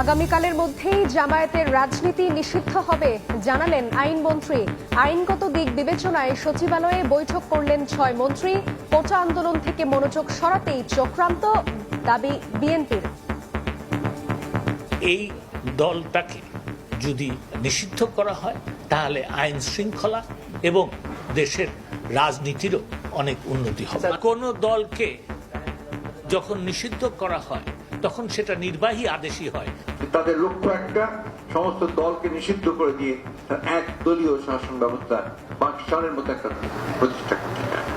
আগামীকালের মধ্যেই জামায়াতের রাজনীতি নিষিদ্ধ হবে জানালেন আইনমন্ত্রী। আইনগত দিক বিবেচনায় সচিবালয়ে বৈঠক করলেন ৬ মন্ত্রী। কোটা আন্দোলন থেকে মনোযোগ সরাতেই চক্রান্ত, দাবি বিএনপির। এই দলটাকে যদি নিষিদ্ধ করা হয় তাহলে আইন শৃঙ্খলা এবং দেশের রাজনীতিরও অনেক উন্নতি হবে। কোন দলকে যখন নিষিদ্ধ করা হয় তখন সেটা নির্বাহী আদেশই হয়। তাদের লক্ষ্য একটা, সমস্ত দলকে নিষিদ্ধ করে দিয়ে এক দলীয় শাসন ব্যবস্থা পাকিস্তানের মতো একটা প্রতিষ্ঠা করতে চায়।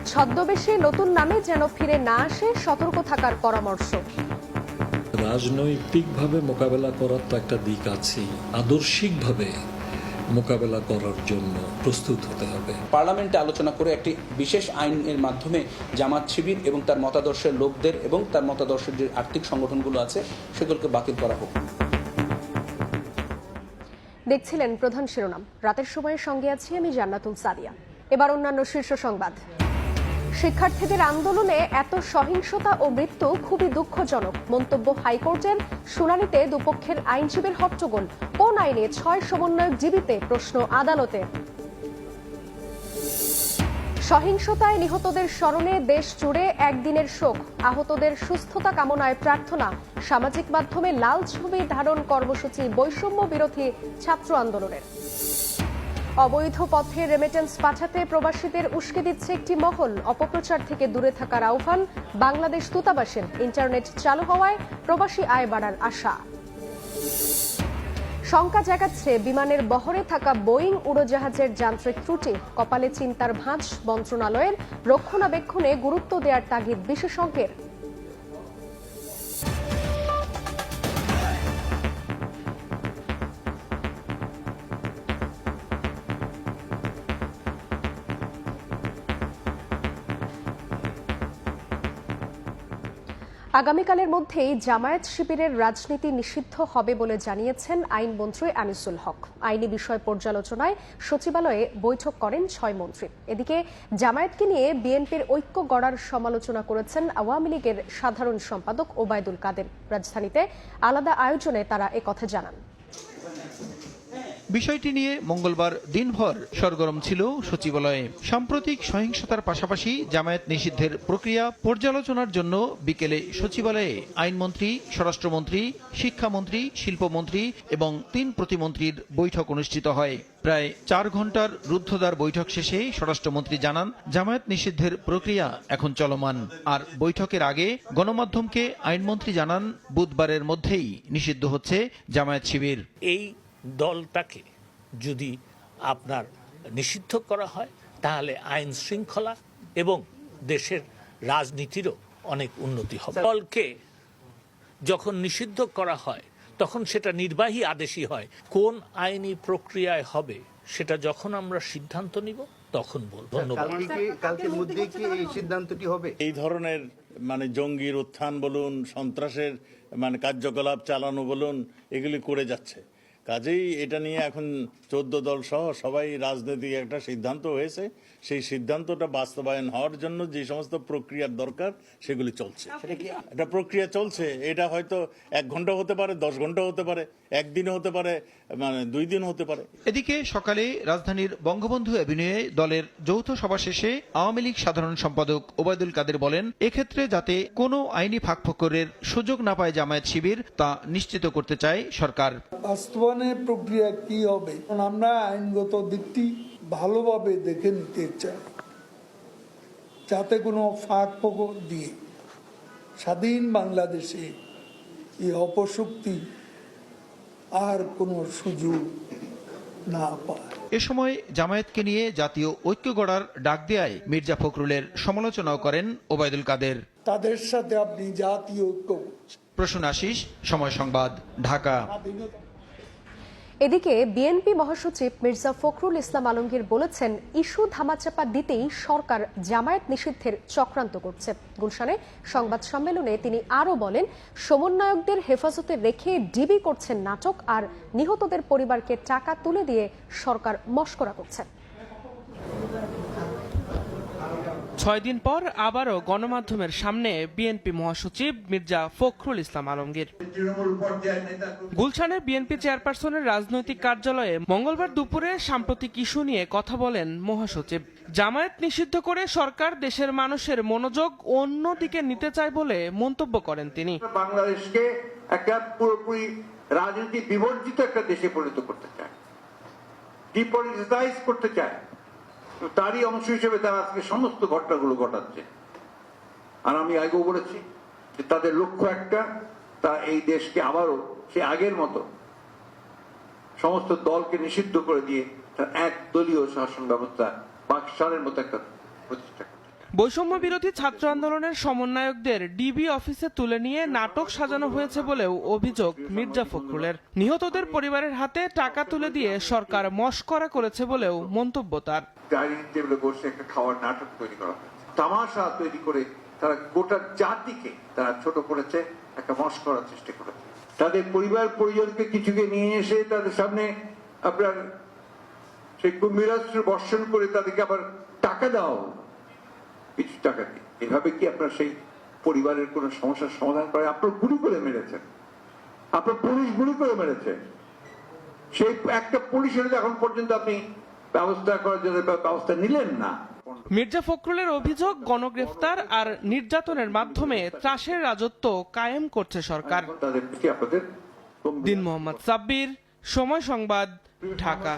ছদ্মবেশে নতুন নামে যেন ফিরে না আসে সতর্ক থাকার পরামর্শ। রাজনৈতিকভাবে মোকাবেলা করার তো একটা দিক আছে, আদর্শিকভাবে মোকাবেলা করার জন্য প্রস্তুত হতে হবে। পার্লামেন্টে আলোচনা করে একটি বিশেষ আইনের মাধ্যমে জামাত শিবির এবং তার মতাদর্শের লোকদের এবং তার মতাদর্শের যে আর্থিক সংগঠনগুলো আছে সেগুলোকে বাতিল করা হোক। দেখছিলেন প্রধান শিরোনাম। রাতের সময়ের সঙ্গে আছি আমি জান্নাতুল সাদিয়া। এবার অন্যান্য শীর্ষ সংবাদ। শিক্ষার্থীদের আন্দোলনে এত সহিংসতা ও মৃত্যু খুবই দুঃখজনক মন্তব্য হাইকোর্টের। শুনানিতে দুপক্ষের আইনজীবীর হট্টগোল। কোন আইনে ৬ সমন্বয়ক জীবিতে, প্রশ্ন আদালতে। সহিংসতায় নিহতদের স্মরণে দেশ জুড়ে একদিনের শোক। আহতদের সুস্থতা কামনায় প্রার্থনা। সামাজিক মাধ্যমে লাল ছবি ধারণ কর্মসূচি বৈষম্য বিরোধী ছাত্র আন্দোলনের। অবৈধ পথে রেমিটেন্স পাঠাতে প্রবাসীদের উস্কে দিচ্ছে একটি মহল। অপপ্রচার থেকে দূরে থাকার আহ্বান বাংলাদেশ দূতাবাসের। ইন্টারনেট চালু হওয়ায় প্রবাসী আয় বাড়ার আশা। শঙ্কা জাগাচ্ছে বিমানের বহরে থাকা বোয়িং উড়োজাহাজের যান্ত্রিক ত্রুটি। কপালে চিন্তার ভাঁজ মন্ত্রণালয়ের। রক্ষণাবেক্ষণে গুরুত্ব দেওয়ার তাগিদ বিশেষজ্ঞের। আগামীকালের মধ্যেই জামায়াত শিবিরের রাজনীতি নিষিদ্ধ হবে বলে জানিয়েছেন আইনমন্ত্রী আনিসুল হক। আইনি বিষয় পর্যালোচনায় সচিবালয়ে বৈঠক করেন ৬ মন্ত্রী। এদিকে জামায়াতকে নিয়ে বিএনপির ঐক্য গড়ার সমালোচনা করেছেন আওয়ামী লীগের সাধারণ সম্পাদক ওবায়দুল কাদের। রাজধানীতে আলাদা আয়োজনে তারা একথা জানান। বিষয়টি নিয়ে মঙ্গলবার দিনভর সরগরম ছিল সচিবালয়ে। সাম্প্রতিক সহিংসতার পাশাপাশি জামায়াত নিষিদ্ধের প্রক্রিয়া পর্যালোচনার জন্য বিকেলে সচিবালয়ে আইনমন্ত্রী, স্বরাষ্ট্রমন্ত্রী, শিক্ষামন্ত্রী, শিল্পমন্ত্রী এবং ৩ প্রতিমন্ত্রীর বৈঠক অনুষ্ঠিত হয়। প্রায় ৪ ঘন্টার রুদ্ধদ্বার বৈঠক শেষে স্বরাষ্ট্রমন্ত্রী জানান, জামায়াত নিষিদ্ধের প্রক্রিয়া এখন চলমান। আর বৈঠকের আগে গণমাধ্যমকে আইনমন্ত্রী জানান, বুধবারের মধ্যেই নিষিদ্ধ হচ্ছে জামায়াত শিবির। এই দলটাকে যদি আপনার নিষিদ্ধ করা হয় তাহলে আইন শৃঙ্খলা এবং দেশের রাজনীতিরও অনেক উন্নতি হবে। দলকে যখন নিষিদ্ধ করা হয় তখন সেটা নির্বাহী আদেশই হয়। কোন আইনি প্রক্রিয়ায় হবে সেটা যখন আমরা সিদ্ধান্ত নিব তখন বলবো। কালকের মধ্যে কি এই সিদ্ধান্তটি হবে? এই ধরনের জঙ্গির উত্থান বলুন, সন্ত্রাসের কার্যকলাপ চালানো বলুন, এগুলি করে যাচ্ছে। কাজেই এটা নিয়ে এখন 14 দল সহ সবাই রাজনৈতিক একটা সিদ্ধান্ত হয়েছে। সেই সিদ্ধান্তটা বাস্তবায়ন হওয়ার জন্য যে সমস্ত প্রক্রিয়ার দরকার সেগুলি চলছে। এটা প্রক্রিয়া চলছে। এটা হয়তো 1 ঘন্টা হতে পারে, 10 ঘন্টা হতে পারে, একদিনও হতে পারে, 2 দিন হতে পারে। এদিকে সকালে রাজধানীর বঙ্গবন্ধু অ্যাভিনিউয়ে দলের যৌথ সভা শেষে আওয়ামী লীগ সাধারণ সম্পাদক ওবায়দুল কাদের বলেন, এক্ষেত্রে যাতে কোনো আইনি ফাঁকফোকরের সুযোগ না পায় জামায়াত শিবির, তা নিশ্চিত করতে চায় সরকার। বাস্তবায়নের প্রক্রিয়া কি হবে, আমরা আইনগত দিকটি ভালোভাবে দেখে নিতে চাই, যাতে কোনো ফাঁকফোকর দিয়ে স্বাধীন বাংলাদেশে এই অপশক্তি আর কোনো সুযোগ না পায়। এ সময় জামায়াতকে নিয়ে জাতীয় ঐক্য গড়ার ডাক দেয়ায় মির্জা ফখরুলের সমালোচনাও করেন ওবায়দুল কাদের। তাদের সাথে আপনি জাতীয় ঐক্য। প্রসূন আশিস, সময় সংবাদ, ঢাকা। এদিকে বিএনপি মহাসচিব মির্জা ফখরুল ইসলাম আলমগীর বলেছেন, ইস্যু ধামাচাপা দিতেই সরকার জামায়াত নিষিদ্ধের চক্রান্ত করছে। গুলশানে সংবাদ সম্মেলনে তিনি আরও বলেন, সমন্বয়কদের হেফাজতে রেখে ডিবি করছেন নাটক, আর নিহতদের পরিবারকে টাকা তুলে দিয়ে সরকার মশকরা করছে। 6 দিন পর আবারও গণমাধ্যমের সামনে বিএনপি মহাসচিব মির্জা ফখরুল ইসলাম আলমগীর। গুলশানের বিএনপি চেয়ারপারসনের রাজনৈতিক কার্যালয়ে মঙ্গলবার দুপুরে সাম্প্রতিক ইস্যু নিয়ে কথা বলেন মহাসচিব। জামায়াত নিষিদ্ধ করে সরকার দেশের মানুষের মনোযোগ অন্যদিকে নিতে চায় বলে মন্তব্য করেন তিনি। বাংলাদেশকে একটা পুরোপুরি রাজনীতি বিবর্জিত একটা দেশে পরিণত করতে চায়, ডিপলিটিসাইজ করতে চায়। তারই অংশ হিসেবে তারা আজকে সমস্ত ঘটনাগুলো ঘটাচ্ছে। আর আমি আগেও বলেছি যে তাদের লক্ষ্য একটা, তা এই দেশকে আবারও সে আগের মতো সমস্ত দলকে নিষিদ্ধ করে দিয়ে তার একদলীয় শাসন ব্যবস্থা পাকিস্তানের মতো একটা প্রতিষ্ঠা। বৈষম্য বিরোধী ছাত্র আন্দোলনের সমন্বয়কদের ডিবি অফিসে তুলে নিয়ে নাটক সাজানো হয়েছে বলেও অভিযোগ মির্জা ফখরুলের। নিহতদের পরিবারের হাতে টাকা তুলে দিয়ে সরকার মশকরা করেছে বলেও মন্তব্য তার। ডাইনিং টেবিলে বসে একটা খাওয়ার নাটক তৈরি করা হয়েছে, তামাশা তৈরি করে তারা গোটা জাতিকে তারা ছোট করেছে, একটা মশকরার চেষ্টা করেছে। তাদের পরিবার পরিজনকে কিছুকে নিয়ে এসে তাদের সামনে আপনার সেই কুম্ভীরাস্ত্র বর্ষণ করে তাদেরকে আবার টাকা দেওয়া হলো, কিছু টাকা দিয়ে। এভাবে কি আপনার সেই পরিবারের কোন সমস্যার সমাধান করে? আপনার গুলি করে মেরেছেন, আপনার পুলিশ গুলি করে মেরেছে, সেই একটা পুলিশের এখন পর্যন্ত আপনি ব্যবস্থা করার জন্য ব্যবস্থা নিলেন না। মির্জা ফখরুলের অভিযোগ, গণগ্রেফতার আর নির্যাতনের মাধ্যমে ত্রাসের রাজত্ব কায়েম করছে সরকার। দিন মোহাম্মদ সাব্বির, সময় সংবাদ, ঢাকা।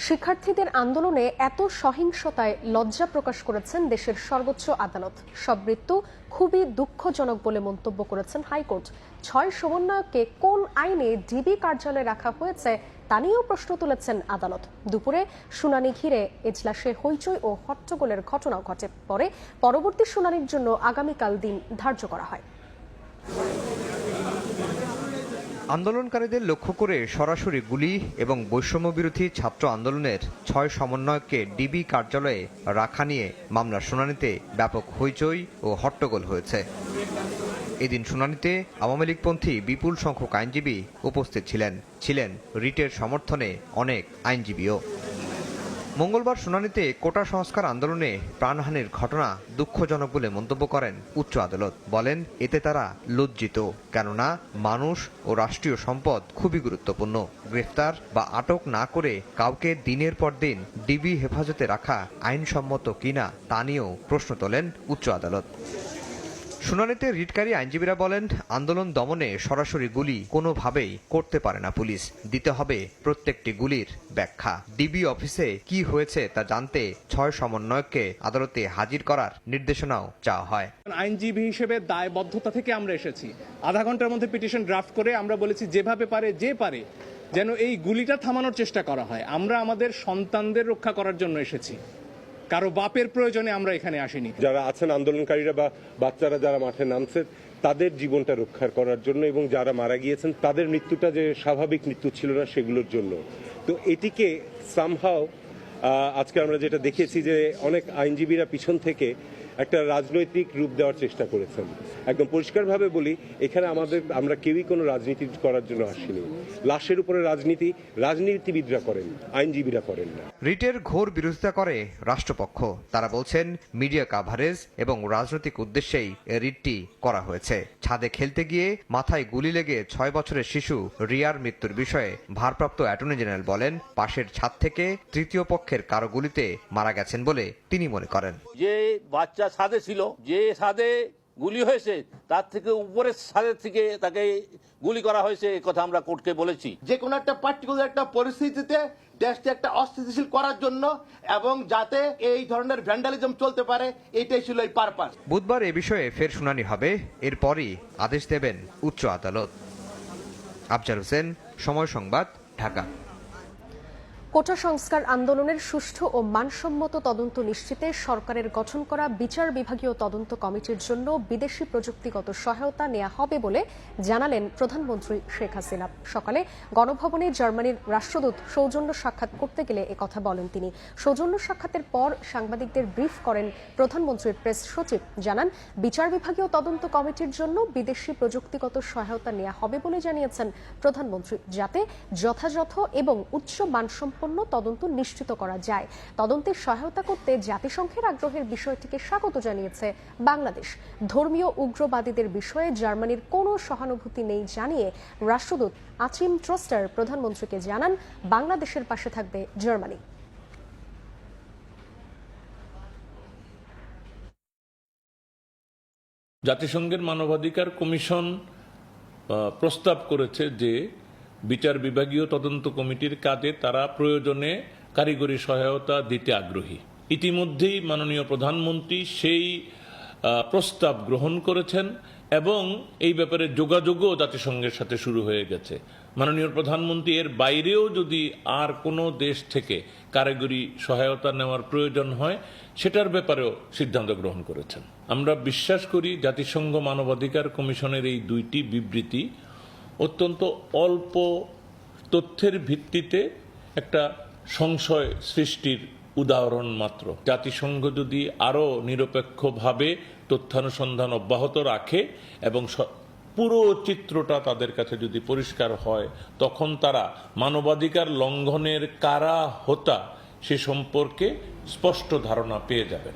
শিক্ষার্থীদের আন্দোলনে এত সহিংসতায় লজ্জা প্রকাশ করেছেন দেশের সর্বোচ্চ আদালত। সব মৃত্যু খুবই দুঃখজনক বলে মন্তব্য করেছেন হাইকোর্ট। 6 সমন্বয়ককে কোন আইনে ডিবি কার্যালয়ে রাখা হয়েছে তা নিয়েও প্রশ্ন তুলেছেন আদালত। দুপুরে শুনানি ঘিরে এজলাসে হইচই ও হট্টগোলের ঘটনাও ঘটে। পরে পরবর্তী শুনানির জন্য আগামীকাল দিন ধার্য করা হয়। আন্দোলনকারীদের লক্ষ্য করে সরাসরি গুলি এবং বৈষম্য বিরোধী ছাত্র আন্দোলনের 6 সমন্বয়ককে ডিবি কার্যালয়ে রাখা নিয়ে মামলার শুনানিতে ব্যাপক হইচই ও হট্টগোল হয়েছে। এদিন শুনানিতে আওয়ামী লীগপন্থী বিপুল সংখ্যক আইনজীবী উপস্থিত ছিলেন রিটের সমর্থনে অনেক আইনজীবীও। মঙ্গলবার শুনানিতে কোটা সংস্কার আন্দোলনে প্রাণহানির ঘটনা দুঃখজনক বলে মন্তব্য করেন উচ্চ আদালত। বলেন, এতে তারা লজ্জিত, কেননা মানুষ ও রাষ্ট্রীয় সম্পদ খুবই গুরুত্বপূর্ণ। গ্রেফতার বা আটক না করে কাউকে দিনের পর দিন ডিবি হেফাজতে রাখা আইনসম্মত কিনা তা নিয়েও প্রশ্ন তোলেন উচ্চ আদালত। শুনানিতে রিটকারী আইনজীবীরা বলেন, আন্দোলন দমনে সরাসরি গুলি কোনোভাবেই করতে পারে না পুলিশ, দিতে হবে প্রত্যেকটি গুলির ব্যাখ্যা। ডিবি অফিসে কি হয়েছে তা জানতে 6 সমন্বয়ককে আদালতে হাজির করার নির্দেশনাও চাওয়া হয়। আইনজীবী হিসেবে দায়বদ্ধতা থেকে আমরা এসেছি। আধা ঘন্টার মধ্যে পিটিশন ড্রাফট করে আমরা বলেছি যেভাবে পারে যেন এই গুলিটা থামানোর চেষ্টা করা হয়। আমরা আমাদের সন্তানদের রক্ষা করার জন্য এসেছি, কারো বাপের প্রয়োজনে আমরা এখানে আসিনি। যারা আছেন আন্দোলনকারীরা বা বাচ্চারা যারা মাঠে নামছে তাদের জীবনটা রক্ষা করার জন্য, এবং যারা মারা গিয়েছেন তাদের মৃত্যুটা যে স্বাভাবিক মৃত্যু ছিল না সেগুলোর জন্য। তো এটিকে সামহাও আজকে আমরা যেটা দেখেছি যে অনেক আইনজীবীরা পিছন থেকে একটা রাজনৈতিক রূপ দেওয়ার চেষ্টা করেছেন। একদম পরিষ্কারভাবে বলি, এখানে আমরা কেউই কোনো রাজনীতি করার জন্য আসিনি। লাশের উপরে রাজনীতিবিদরা করেন, আইনজীবীরা করেন না। রিটের ঘোর বিরোধিতা করে রাষ্ট্রপক্ষ। তারা বলছেন, মিডিয়া কাভারেজ এবং রাজনৈতিক উদ্দেশ্যেই রিটটি করা হয়েছে। ছাদে খেলতে গিয়ে মাথায় গুলি লেগে 6 বছরের শিশু রিয়ার মৃত্যুর বিষয়ে ভারপ্রাপ্ত অ্যাটর্নি জেনারেল বলেন, পাশের ছাদ থেকে তৃতীয় পক্ষের কারো গুলিতে মারা গেছেন বলে তিনি মনে করেন। যে বাচ্চা ছাদে ছিল, যে ছাদে গুলি হয়েছে তার থেকে উপরের ছাদের থেকে তাকে গুলি করা হয়েছে, কথা আমরা কোর্টকে বলেছি। যে কোনো একটা পার্টিকুলার একটা পরিস্থিতিতে দেশকে একটা অস্থিতিশীল করার জন্য এবং যাতে এই ধরনের ভ্যান্ডালিজম চলতে পারে, এটাই ছিল এই পারপাস। বুধবার এ বিষয়ে ফের শুনানি হবে, এরপরই আদেশ দেবেন উচ্চ আদালত। আফজাল হোসেন, সময় সংবাদ, ঢাকা। কোটা সংস্কার আন্দোলনের সুষ্ঠু ও মানসম্মত তদন্ত নিশ্চিতে সরকারের গঠন করা বিচার বিভাগীয় তদন্ত কমিটির জন্য বিদেশি প্রযুক্তিগত সহায়তা নেওয়া হবে বলে জানালেন প্রধানমন্ত্রী শেখ হাসিনা। সকালে গণভবনে জার্মানির রাষ্ট্রদূত সৌজন্য সাক্ষাৎ করতে গেলে একথা বলেন তিনি। সৌজন্য সাক্ষাতের পর সাংবাদিকদের ব্রিফ করেন প্রধানমন্ত্রীর প্রেস সচিব। জানান, বিচার বিভাগীয় তদন্ত কমিটির জন্য বিদেশি প্রযুক্তিগত সহায়তা নেওয়া হবে বলে জানিয়েছেন প্রধানমন্ত্রী, যাতে যথাযথ এবং উচ্চ মানসম্পন্ন সম্পন্ন তদন্ত নিশ্চিত করা যায়। তদন্তে সহায়তা করতে জাতিসংঘের আগ্রহের বিষয়টিকে স্বাগত জানিয়েছে বাংলাদেশ। ধর্মীয় উগ্রবাদীদের বিষয়ে জার্মানির কোনো সহানুভূতি নেই জানিয়ে রাষ্ট্রদূত আচিম ট্রস্টার প্রধানমন্ত্রীকে জানান বাংলাদেশের পাশে থাকবে জার্মানি। জাতিসংঘের মানবাধিকার কমিশন প্রস্তাব করেছে যে বিচার বিভাগীয় তদন্ত কমিটির কাজে তারা প্রয়োজনে কারিগরি সহায়তা দিতে আগ্রহী। ইতিমধ্যেই মাননীয় প্রধানমন্ত্রী সেই প্রস্তাব গ্রহণ করেছেন এবং এই ব্যাপারে যোগাযোগও জাতিসংঘের সাথে শুরু হয়ে গেছে। মাননীয় প্রধানমন্ত্রী এর বাইরেও যদি আর কোনো দেশ থেকে কারিগরি সহায়তা নেওয়ার প্রয়োজন হয় সেটার ব্যাপারেও সিদ্ধান্ত গ্রহণ করেছেন। আমরা বিশ্বাস করি জাতিসংঘ মানবাধিকার কমিশনের এই দুইটি বিবৃতি অত্যন্ত অল্প তথ্যের ভিত্তিতে একটা সংশয় সৃষ্টির উদাহরণ মাত্র। জাতিসংঘ যদি আরও নিরপেক্ষভাবে তথ্যানুসন্ধান অব্যাহত রাখে এবং পুরো চিত্রটা তাদের কাছে যদি পরিষ্কার হয়, তখন তারা মানবাধিকার লঙ্ঘনের কারা হোতা সে সম্পর্কে স্পষ্ট ধারণা পেয়ে যাবেন।